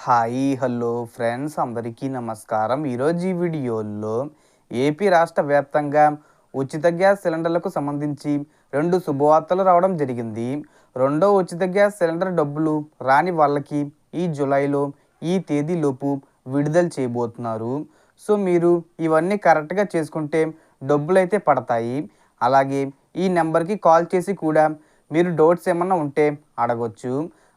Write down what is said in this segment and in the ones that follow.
Hi hello friends అందరికీ నమస్కారం. ఈరోజు ఈ వీడియోలో ఏపీ రాష్ట్ర వ్యాప్తంగా ఉచిత గ్యాస్ సిలిండర్లకు సంబంధించి 2 శుభవార్తలు రావడం జరిగింది. రెండో ఉచిత గ్యాస్ సిలిండర్ డబ్బులు రాని వాళ్ళకి ఈ జూలైలో ఈ తేదీలోపు విడుదల చేయబోతున్నారు. సో మీరు ఇవన్నీ కరెక్ట్గా చేసుకుంటే డబ్బులైతే పడతాయి. అలాగే ఈ నెంబర్కి కాల్ చేసి కూడా మీరు డౌట్స్ ఏమన్నా ఉంటే అడగొచ్చు.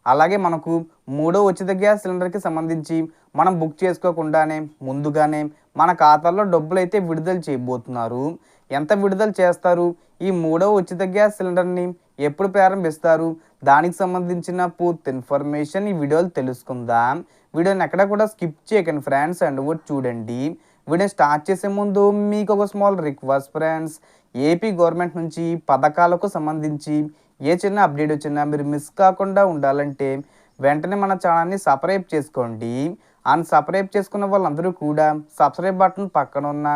అలాగే మనకు మూడో ఉచిత గ్యాస్ సిలిండర్కి సంబంధించి మనం బుక్ చేసుకోకుండానే ముందుగానే మన ఖాతాలో డబ్బులైతే విడుదల చేయబోతున్నారు. ఎంత విడుదల చేస్తారు, ఈ మూడో ఉచిత గ్యాస్ సిలిండర్ని ఎప్పుడు ప్రారంభిస్తారు, దానికి సంబంధించిన పూర్తి ఇన్ఫర్మేషన్ ఈ వీడియోలో తెలుసుకుందాం. వీడియోని ఎక్కడ కూడా స్కిప్ చేయకండి ఫ్రెండ్స్, అండ్ కూడా చూడండి. వీడియో స్టార్ట్ చేసే ముందు మీకు ఒక small request friends, AP government నుంచి పథకాలకు సంబంధించి ఏ చిన్న అప్డేట్ వచ్చినా మీరు మిస్ కాకుండా ఉండాలంటే వెంటనే మన ఛానల్ని సబ్స్క్రైబ్ చేసుకోండి. అండ్ సబ్స్క్రైబ్ చేసుకున్న వాళ్ళందరూ కూడా సబ్స్క్రైబ్ బటన్ పక్కన ఉన్న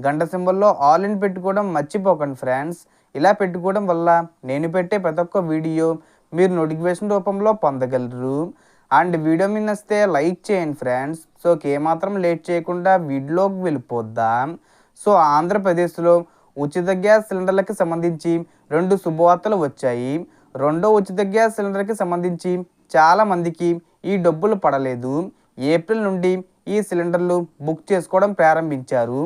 గంట సింబల్లో ఆల్ ఇన్ పెట్టుకోవడం మర్చిపోకండి ఫ్రెండ్స్. ఇలా పెట్టుకోవడం వల్ల నేను పెట్టే ప్రతి ఒక్క వీడియో మీరు నోటిఫికేషన్ రూపంలో పొందగలరు. అండ్ వీడియో మీద నచ్చితే లైక్ చేయండి ఫ్రెండ్స్. సో ఏమాత్రం లేట్ చేయకుండా వీడియోలోకి వెళ్ళిపోద్దాం. సో ఆంధ్రప్రదేశ్లో ఉచిత గ్యాస్ సిలిండర్లకి సంబంధించి 2 శుభవార్తలు వచ్చాయి. రెండో ఉచిత గ్యాస్ సిలిండర్కి సంబంధించి చాలామందికి ఈ డబ్బులు పడలేదు. ఏప్రిల్ నుండి ఈ సిలిండర్లు బుక్ చేసుకోవడం ప్రారంభించారు.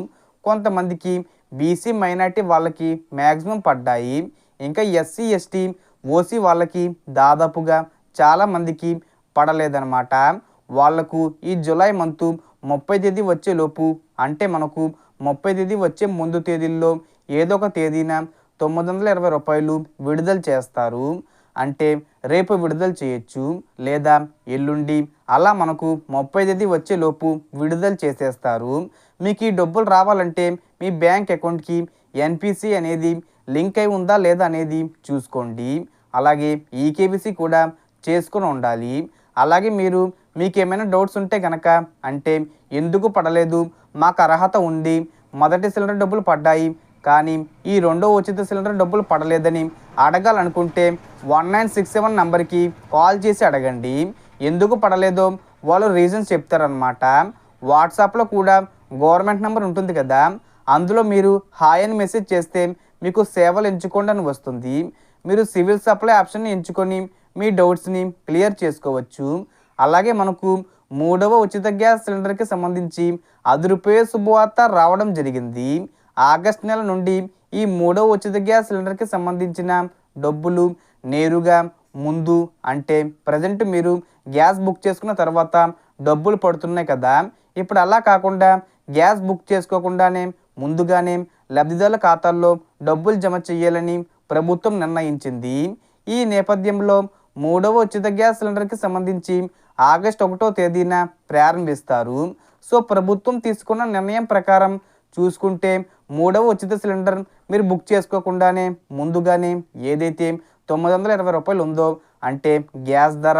కొంతమందికి బీసీ మైనార్టీ వాళ్ళకి మ్యాక్సిమం పడ్డాయి. ఇంకా ఎస్సీ ఎస్టీ ఓసీ వాళ్ళకి దాదాపుగా చాలామందికి పడలేదన్నమాట. వాళ్లకు ఈ జూలై మంత్ 30 తేదీ వచ్చేలోపు, అంటే మనకు 30 తేదీ వచ్చే ముందు తేదీల్లో ఏదో ఒక తేదీన రూ. 920 విడుదల చేస్తారు. అంటే రేపు విడుదల చేయొచ్చు, లేదా ఎల్లుండి, అలా మనకు 30 తేదీ వచ్చేలోపు విడుదల చేసేస్తారు. మీకు ఈ డబ్బులు రావాలంటే మీ బ్యాంక్ అకౌంట్కి ఎన్పిసి అనేది లింక్ అయి ఉందా లేదా అనేది చూసుకోండి. అలాగే ఈకేబీసీ కూడా చేసుకుని ఉండాలి. అలాగే మీకు ఏమైనా డౌట్స్ ఉంటే కనుక, అంటే ఎందుకు పడలేదు, మాకు అర్హత ఉంది, మొదటి సిలిండర్ డబ్బులు పడ్డాయి కానీ ఈ రెండో ఉచిత సిలిండర్ డబ్బులు పడలేదని అడగాలనుకుంటే 1967 నెంబర్కి కాల్ చేసి అడగండి. ఎందుకు పడలేదో వాళ్ళు రీజన్స్ చెప్తారనమాట. వాట్సాప్లో కూడా గవర్నమెంట్ నెంబర్ ఉంటుంది కదా, అందులో మీరు హాయ్ అని మెసేజ్ చేస్తే మీకు సేవలు ఎంచుకోండి అని వస్తుంది. మీరు సివిల్ సప్లై ఆప్షన్ని ఎంచుకొని మీ డౌట్స్ని క్లియర్ చేసుకోవచ్చు. అలాగే మనకు మూడవ ఉచిత గ్యాస్ సిలిండర్కి సంబంధించి అదిరిపోయే శుభవార్త రావడం జరిగింది. ఆగస్టు నెల నుండి ఈ మూడవ ఉచిత గ్యాస్ సిలిండర్కి సంబంధించిన డబ్బులు నేరుగా ముందు, అంటే ప్రజెంట్ మీరు గ్యాస్ బుక్ చేసుకున్న తర్వాత డబ్బులు పడుతున్నాయి కదా, ఇప్పుడు అలా కాకుండా గ్యాస్ బుక్ చేసుకోకుండానే ముందుగానే లబ్ధిదారుల ఖాతాల్లో డబ్బులు జమ చేయాలని ప్రభుత్వం నిర్ణయించింది. ఈ నేపథ్యంలో మూడవ ఉచిత గ్యాస్ సిలిండర్కి సంబంధించి ఆగస్టు 1వ తేదీన ప్రారంభిస్తారు. సో ప్రభుత్వం తీసుకున్న నిర్ణయం ప్రకారం చూసుకుంటే మూడవ ఉచిత సిలిండర్ మీరు బుక్ చేసుకోకుండానే ముందుగానే ఏదైతే రూ. 920 ఉందో, అంటే గ్యాస్ ధర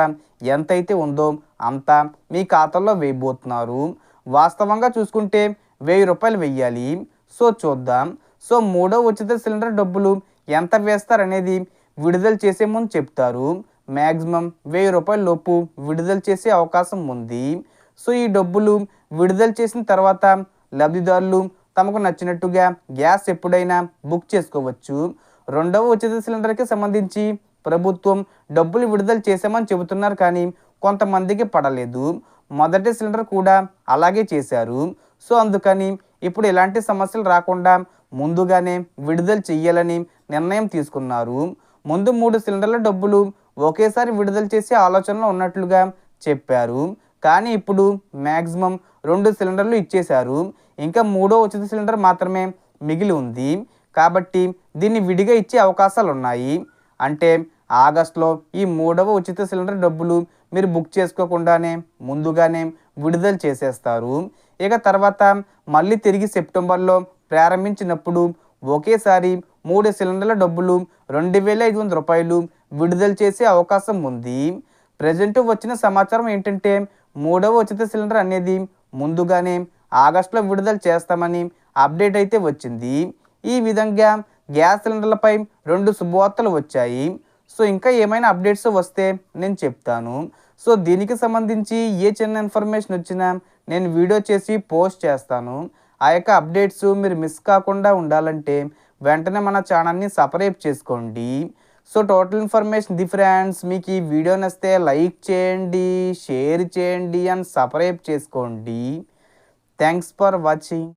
ఎంతైతే ఉందో అంతా మీ ఖాతాలో వేయబోతున్నారు. వాస్తవంగా చూసుకుంటే రూ. 1000 వెయ్యాలి. సో చూద్దాం. సో మూడవ ఉచిత సిలిండర్ డబ్బులు ఎంత వేస్తారనేది విడుదల చేసే ముందు చెప్తారు. మ్యాక్సిమం రూ. 1000 లోపు విడుదల చేసే అవకాశం ఉంది. సో ఈ డబ్బులు విడుదల చేసిన తర్వాత లబ్ధిదారులు తమకు నచ్చినట్టుగా గ్యాస్ ఎప్పుడైనా బుక్ చేసుకోవచ్చు. రెండవ ఉచిత సిలిండర్కి సంబంధించి ప్రభుత్వం డబ్బులు విడుదల చేసామని చెబుతున్నారు కానీ కొంతమందికి పడలేదు. మొదటి సిలిండర్ కూడా అలాగే చేశారు. సో అందుకని ఇప్పుడు ఎలాంటి సమస్యలు రాకుండా ముందుగానే విడుదల చెయ్యాలని నిర్ణయం తీసుకున్నారు. ముందు 3 సిలిండర్ల డబ్బులు ఒకేసారి విడుదల చేసే ఆలోచనలో ఉన్నట్లుగా చెప్పారు. కానీ ఇప్పుడు మ్యాక్సిమం 2 సిలిండర్లు ఇచ్చేశారు. ఇంకా మూడో ఉచిత సిలిండర్ మాత్రమే మిగిలి ఉంది. కాబట్టి దీన్ని విడిగా ఇచ్చే అవకాశాలు ఉన్నాయి. అంటే ఆగస్టులో ఈ మూడవ ఉచిత సిలిండర్ డబ్బులు మీరు బుక్ చేసుకోకుండానే ముందుగానే విడుదల చేసేస్తారు. ఇక తర్వాత మళ్ళీ తిరిగి సెప్టెంబర్లో ప్రారంభించినప్పుడు ఒకేసారి 3 సిలిండర్ల డబ్బులు రూ. 2500 విడుదల చేసే అవకాశం ఉంది. ప్రజెంట్ వచ్చిన సమాచారం ఏంటంటే మూడవ ఉచిత సిలిండర్ అనేది ముందుగానే ఆగస్టులో విడుదల చేస్తామని అప్డేట్ అయితే వచ్చింది. ఈ విధంగా గ్యాస్ సిలిండర్లపై 2 శుభవార్తలు వచ్చాయి. సో ఇంకా ఏమైనా అప్డేట్స్ వస్తే నేను చెప్తాను. సో దీనికి సంబంధించి ఏ చిన్న ఇన్ఫర్మేషన్ వచ్చినా నేను వీడియో చేసి పోస్ట్ చేస్తాను. ఆ యొక్క అప్డేట్స్ మీరు మిస్ కాకుండా ఉండాలంటే వెంటనే మన ఛానల్ని సబ్స్క్రైబ్ చేసుకోండి. సో టోటల్ ఇన్ఫర్మేషన్ ఇది ఫ్రెండ్స్. మీకు ఈ వీడియో నచ్చితే లైక్ చేయండి, షేర్ చేయండి అండ్ సబ్స్క్రైబ్ చేసుకోండి. Thanks for watching.